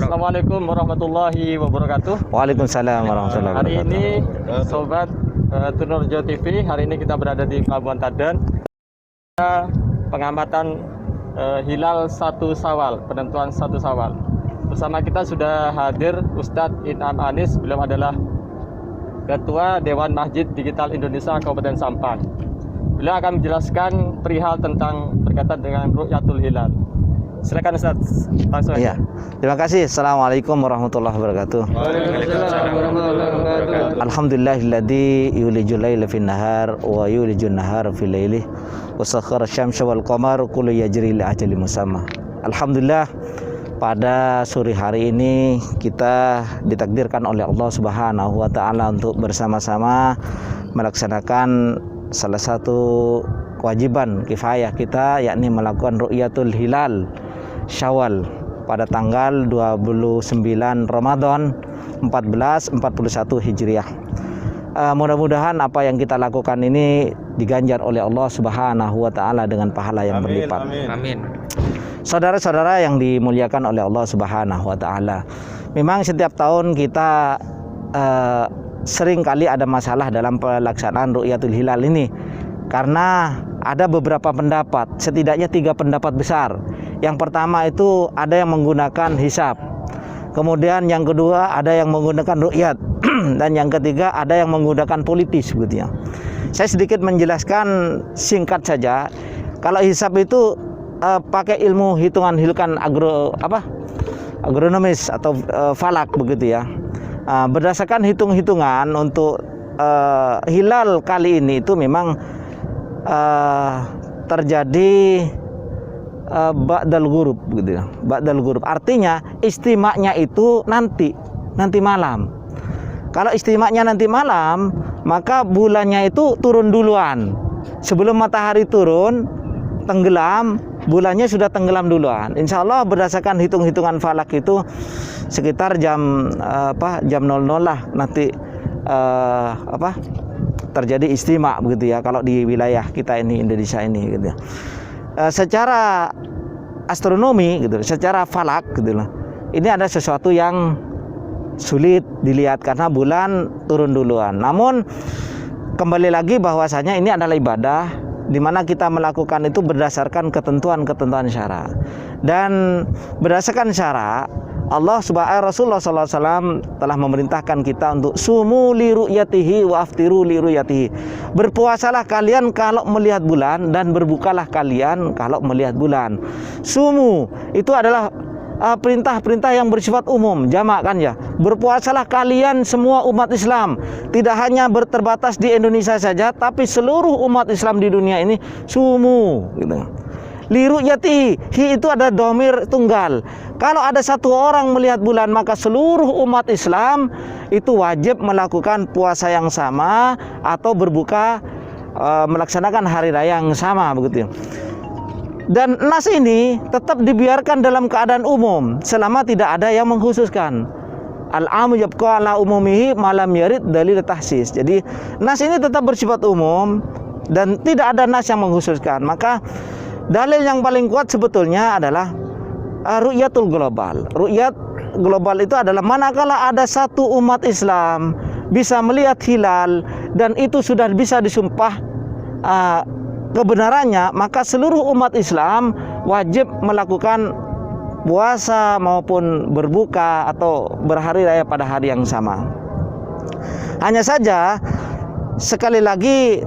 Assalamualaikum warahmatullahi wabarakatuh. Waalaikumsalam warahmatullahi wabarakatuh. Hari ini Sobat Trunorejo TV, hari ini kita berada di Pelabuhan Tadan. Pengamatan hilal 1 Syawal, penentuan 1 Syawal. Bersama kita sudah hadir Ustadz In'am Anis, beliau adalah Ketua Dewan Masjid Digital Indonesia Kabupaten Sampang. Beliau akan menjelaskan perihal tentang berkaitan dengan Ru'yatul Hilal. Silakan Ustaz. Langsung aja. Iya. Terima kasih. Assalamualaikum warahmatullahi wabarakatuh. Waalaikumsalam warahmatullahi wabarakatuh. Alhamdulillahilladzi yulijul laila fin nahar wa yulijun nahara fil laili wa sakhkhara asy-syamsa wal qamara kullu yajri li ajalin musamma. Alhamdulillah, pada sore hari ini kita ditakdirkan oleh Allah Subhanahu wa taala untuk bersama-sama melaksanakan salah satu kewajiban kifayah kita, yakni melakukan Ru'yatul Hilal Syawal pada tanggal 29 Ramadan 1441 Hijriah. Mudah-mudahan apa yang kita lakukan ini diganjar oleh Allah Subhanahu wa taala dengan pahala yang berlipat. Amin. Saudara-saudara yang dimuliakan oleh Allah Subhanahu wa taala, memang setiap tahun kita sering kali ada masalah dalam pelaksanaan Ru'yatul Hilal ini, karena ada beberapa pendapat, setidaknya 3 pendapat besar. Yang pertama itu ada yang menggunakan hisab, kemudian yang kedua ada yang menggunakan ru'yat, dan yang ketiga ada yang menggunakan politis begitu ya. Saya sedikit menjelaskan singkat saja. Kalau hisab itu pakai ilmu hitungan agronomis atau falak begitu ya. Berdasarkan hitung-hitungan untuk hilal kali ini itu memang terjadi ba'dal ghurub gitu ya. Ba'dal ghurub artinya istimanya itu nanti malam. Kalau istimanya nanti malam, maka bulannya itu turun duluan. Sebelum matahari turun tenggelam, bulannya sudah tenggelam duluan. Insya Allah berdasarkan hitung-hitungan falak itu sekitar jam 00 lah nanti terjadi istima begitu ya, kalau di wilayah kita ini, Indonesia ini gitu ya. Secara astronomi gitu, secara falak gitu loh, ini ada sesuatu yang sulit dilihat karena bulan turun duluan. Namun kembali lagi bahwasanya ini adalah ibadah di mana kita melakukan itu berdasarkan ketentuan-ketentuan syara. Dan berdasarkan syara, Rasulullah SAW telah memerintahkan kita untuk sumu li ru'yatihi wa aftiru li ru'yatihi. Berpuasalah kalian kalau melihat bulan dan berbukalah kalian kalau melihat bulan. Sumu itu adalah perintah-perintah yang bersifat umum, jamak kan ya. Berpuasalah kalian semua umat Islam, tidak hanya terbatas di Indonesia saja, tapi seluruh umat Islam di dunia ini sumu gitu. Liru yati, hi itu ada domir tunggal. Kalau ada satu orang melihat bulan, maka seluruh umat Islam itu wajib melakukan puasa yang sama atau berbuka melaksanakan hari raya yang sama begitu. Dan nas ini tetap dibiarkan dalam keadaan umum selama tidak ada yang mengkhususkan. Al-amu yabqa ala umumihi malam yarid dalil tahsis. Jadi nas ini tetap bersifat umum dan tidak ada nas yang mengkhususkan. Maka dalil yang paling kuat sebetulnya adalah ru'yatul global. Ru'yat global itu adalah manakala ada satu umat Islam bisa melihat hilal dan itu sudah bisa disumpah kebenarannya, maka seluruh umat Islam wajib melakukan puasa maupun berbuka atau berhari raya pada hari yang sama. Hanya saja sekali lagi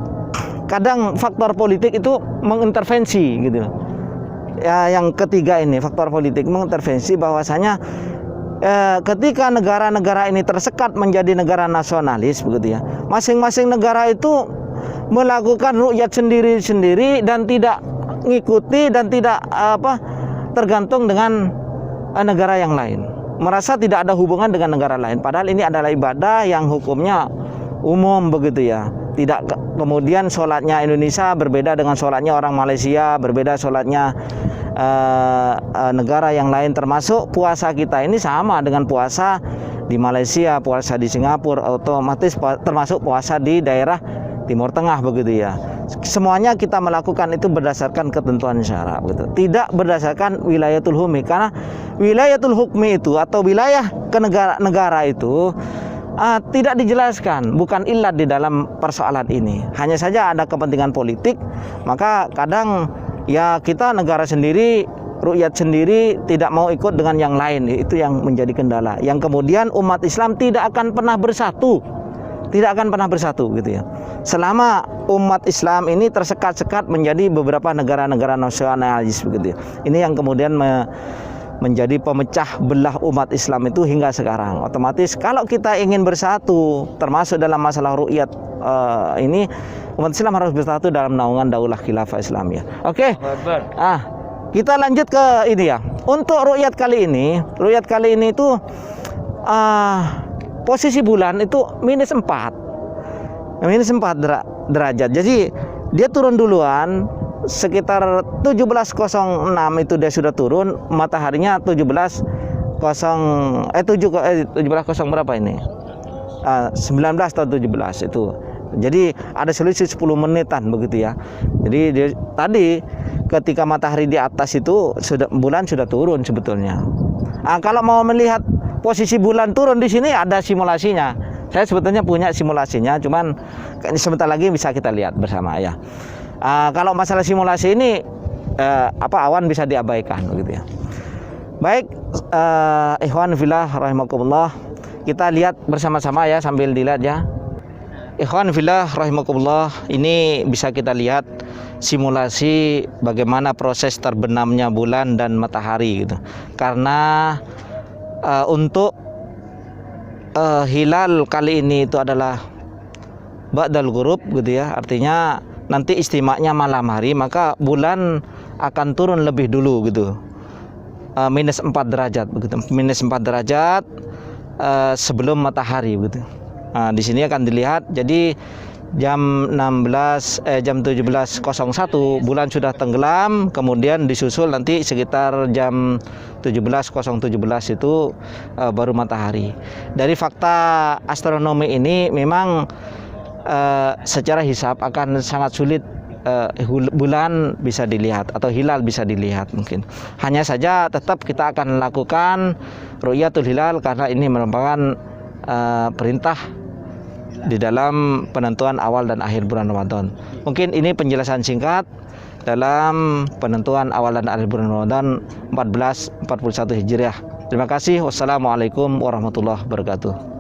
kadang faktor politik itu mengintervensi gitu. Ya, yang ketiga ini faktor politik mengintervensi bahwasanya ketika negara-negara ini tersekat menjadi negara nasionalis begitu ya. Masing-masing negara itu melakukan ru'yat sendiri-sendiri dan tidak mengikuti dan tidak tergantung dengan negara yang lain. Merasa tidak ada hubungan dengan negara lain. Padahal ini adalah ibadah yang hukumnya umum begitu ya. Tidak kemudian sholatnya Indonesia berbeda dengan sholatnya orang Malaysia, berbeda sholatnya negara yang lain, termasuk puasa kita ini sama dengan puasa di Malaysia, puasa di Singapura, otomatis termasuk puasa di daerah Timur Tengah begitu ya. Semuanya kita melakukan itu berdasarkan ketentuan syara begitu. Tidak berdasarkan wilayatul hukmi, karena wilayatul hukmi itu atau wilayah ke negara itu tidak dijelaskan, bukan ilat di dalam persoalan ini. Hanya saja ada kepentingan politik, maka kadang ya kita negara sendiri, rakyat sendiri tidak mau ikut dengan yang lain, itu yang menjadi kendala. Yang kemudian umat Islam tidak akan pernah bersatu, gitu ya. Selama umat Islam ini tersekat-sekat menjadi beberapa negara-negara nasionalis begitu ya. Ini yang kemudian menjadi pemecah belah umat Islam itu hingga sekarang. Otomatis kalau kita ingin bersatu, termasuk dalam masalah ru'yat ini, umat Islam harus bersatu dalam naungan daulah khilafah Islamiyah. Oke. Kita lanjut ke ini ya. Untuk ru'yat kali ini itu posisi bulan itu -4 derajat. Jadi dia turun duluan. Sekitar 17.06 itu dia sudah turun, mataharinya 17.0 berapa ini? 19 atau 17 itu. Jadi ada selisih 10 menitan begitu ya. Jadi tadi ketika matahari di atas itu bulan sudah turun sebetulnya. Kalau mau melihat posisi bulan turun di sini ada simulasinya. Saya sebetulnya punya simulasinya, cuman sebentar lagi bisa kita lihat bersama ya. Kalau masalah simulasi ini awan bisa diabaikan begitu ya. Baik, ikhwan fillah rahimakumullah, kita lihat bersama-sama ya, sambil dilihat ya. Ikhwan fillah rahimakumullah, ini bisa kita lihat simulasi bagaimana proses terbenamnya bulan dan matahari gitu. Karena untuk hilal kali ini itu adalah ba'dal ghurub gitu ya, artinya nanti istimanya malam hari, maka bulan akan turun lebih dulu gitu, -4 derajat begitu, -4 derajat sebelum matahari begitu. Di sini akan dilihat, jadi jam 17.01 bulan sudah tenggelam, kemudian disusul nanti sekitar jam 17.017 itu baru matahari. Dari fakta astronomi ini memang secara hisab akan sangat sulit bulan bisa dilihat atau hilal bisa dilihat mungkin. Hanya saja tetap kita akan melakukan ru'yatul hilal karena ini merupakan perintah di dalam penentuan awal dan akhir bulan Ramadan. Mungkin ini penjelasan singkat dalam penentuan awal dan akhir bulan Ramadan 1441 Hijriah. Terima kasih. Wassalamualaikum warahmatullahi wabarakatuh.